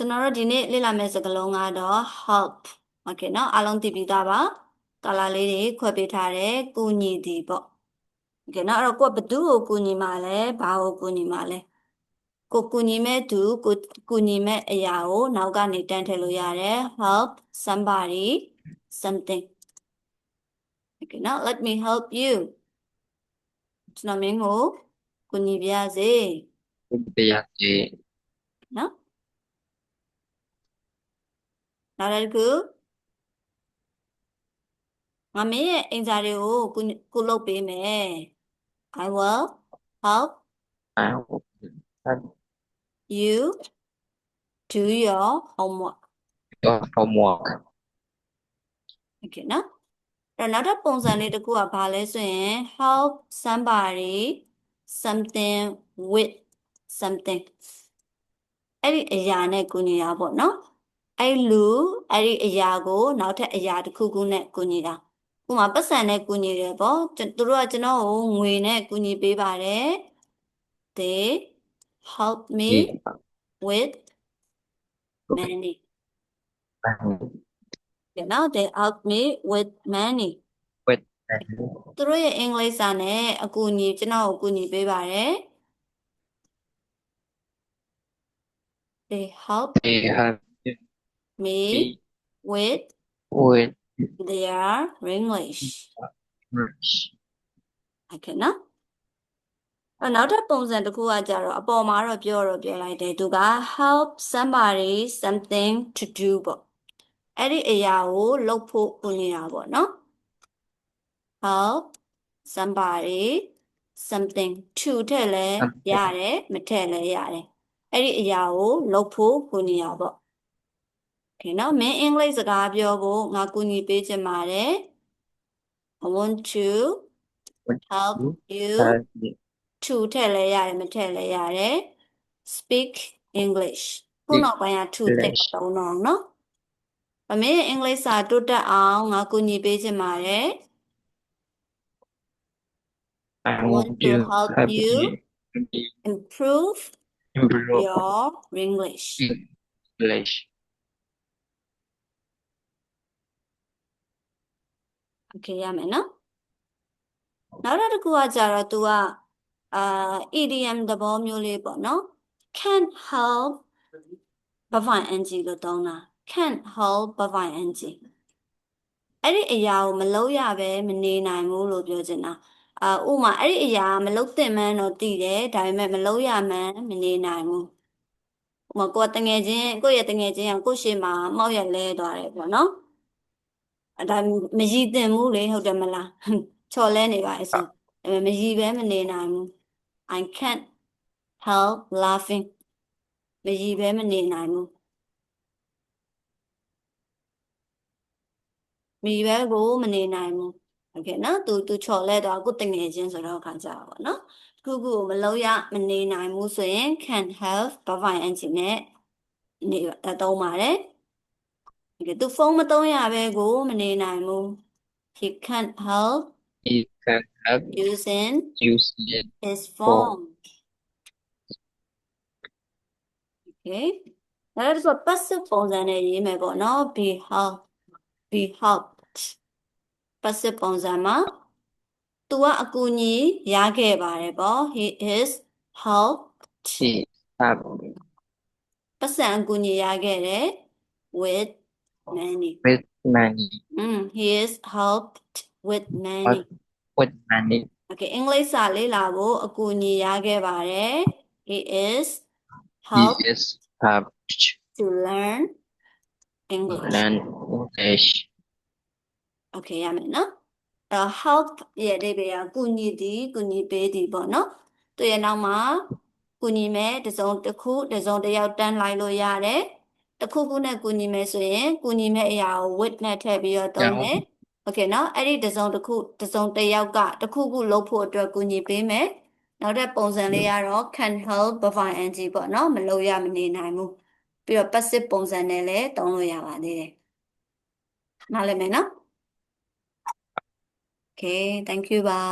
ကျွန်တော်တို့ဒီနေ့လေ့လာမယ့်စကားလုံးကတော့ help โอเคเนาะအားလုံးသိပြီးသားပါကာလာလေးတွေခွဲပေးထားတယ်ကူညီသည်ပေါ့โอเคเนาะအဲ့တော့ကိုကဘသူ့ကိုကူညီမှာလဲဘာကိုကူညီမှာလဲကိုကူညီမဲ့သူကိုကူညီမဲ့အရာကိုနောက်ကနေတန်းထည့်လို့ရတယ် help somebody something okay now let me help you ကျွန်တော်မင်းကိုကူညီပြစေ Biase เนาะနောက်တစ်ခုငါမင်းရဲ့အင်္စာတွေကိုကိုလုပ်ပေးမယ် I will help I will help you do your homework your homework. okay နော်အဲ့တော့နောက်ထပ်ပုံစံလေးတစ်ခုကဘာလဲဆိုရင် help somebody something with something အဲ့ဒီအရာနဲ့ကူညီတာပေါ့နော်အဲ့လူအဲ့ဒီအရာကိုနောက်ထပ်အရာတစ်ခုခုနဲ့ကူညီတာဥပမာပတ်စံနဲ့ကူညီတယ်ပေါ့သူတို့ကကျွန်တော်ကိုငွေနဲ့ကူညီပေးပါတယ် they help me He with money and you know they help me with money with သူတို့ရဲ့အင်္ဂလိပ်စာနဲ့အကူအညီကျွန်တော်ကိုအကူအညီပေးပါတယ် they help they help me me with with their English English. ဟုတ်ကဲ့နော်နောက်ထပ်ပုံစံတစ်ခုကကြတော့အပေါ်မှာတော့ပြောလိုက်တယ်သူက help somebody something to do ပေါ့အဲ့ဒီအရာကိုလုပ်ဖို့ကူညီတာပေါ့နော် help somebody something to ထည့်လဲရတယ်မထည့်လဲရတယ်အဲ့ဒီအရာကိုလုပ်ဖို့ကူညီတာပေါ့โอเคနော်မင်းအင်္ဂလိပ်စကားပြောဖို့ငါကူညီပေးချင်ပါတယ် I want to help you Help me to ထည့်လဲရတယ်မထည့်လဲရတယ် speak English ခုနောက်ပိုင်းက to သိပ်မ English. သုံးတော့ဘူးနော်အမေအင်္ဂလိပ်စာတိုးတက်အောင်ငါကူညီပေးချင်ပါတယ် I I want want to to help help you you improve improve your English English. โอเคရမယ်နော်နောက်တစ်ခုကကြတော့ तू ကidiom သဘောမျိုးလေးပေါ့နော် can't help ဘဖိုင် ng လို့သုံးတာ can't help ဘဖိုင် ng အဲ့ဒီအရာကိုမလုပ်ရပဲမနေနိုင်ဘူးလို့ပြောချင်တာဥမာအဲ့ဒီအရာမလုပ်သင့်မှန်းတော့သိတယ်ဒါပေမဲ့မလုပ်ရမှန်းမနေနိုင်ဘူးဥမာကိုယ်ရဲ့တငယ်ချင်းကကိုယ့်ရှေ့မှာမောက်ရက်လဲသွားတယ်ပေါ့နော်ဒါမရည်သင့်ဘူးလေဟုတ်တယ်မလားချော်လဲနေပါလေဆိုမရည်ပဲမနေနိုင်ဘူး I can't help laughing မရည်ပဲမနေနိုင်ဘူးမရည်ပဲကိုမနေနိုင်ဘူးโอเคနော်သူချော်လဲသွားကိုတငယ်ချင်းဆိုတော့ခါကြပါပေါ့နော်ခုခုကိုမလုပ်ရမနေနိုင်ဘူးဆိုရင် can't help ဘာဖိုင် ng နဲ့နေသုံးပါတယ်သူဖုန်းမသုံးရပဲကိုမနေနိုင်ဘူး he can't help He can help using use it his for phone okay ဒါတော့ passive ပုံစံနဲ့ရေးမယ်ပေါ့နော် be helped passive ပုံစံမှာသူကအကူအညီရခဲ့ပါတယ်ပေါ့ he is helped he help ပတ်စံအကူအညီရခဲ့တယ် with money with money he is helped with money with money. okay အင်္ဂလိပ်စာလေ့လာဖို့အကူအညီရခဲ့ပါတယ် he is He helped is helped to learn to English learn English. okay ရမယ်နော်help ရဲ့အဓိပ္ပာယ်ကကူညီသည်ကူညီပေးသည်ပေါ့နော်သူရဲ့နောက်မှာကူညီမဲ့တစ်စုံတစ်ခုတစ်စုံတစ်ယောက်တန်းလိုက်လို့ရတယ်တစ်ခုခုနဲ့ကူညီမယ်ဆိုရင်ကူညီမဲ့အရာကို with နဲ့ထည့်ပြီးတော့သုံးမယ် okay နော်အဲ့ဒီတစ်စုံတစ်ခုတစ်စုံတစ်ယောက်ကတစ်ခုခုလုပ်ဖို့အတွက်ကူညီပေးမယ်နောက်တဲ့ပုံစံလေးကတော့ can help ဘဖိုင် ng ပေါ့နော်မလုပ်ရမနေနိုင်ဘူးပြီးတော့ passive ပုံစံနဲ့လည်းသုံးလို့ရပါသေးတယ်နားလည်မယ်နော် Okay, thank you ပါ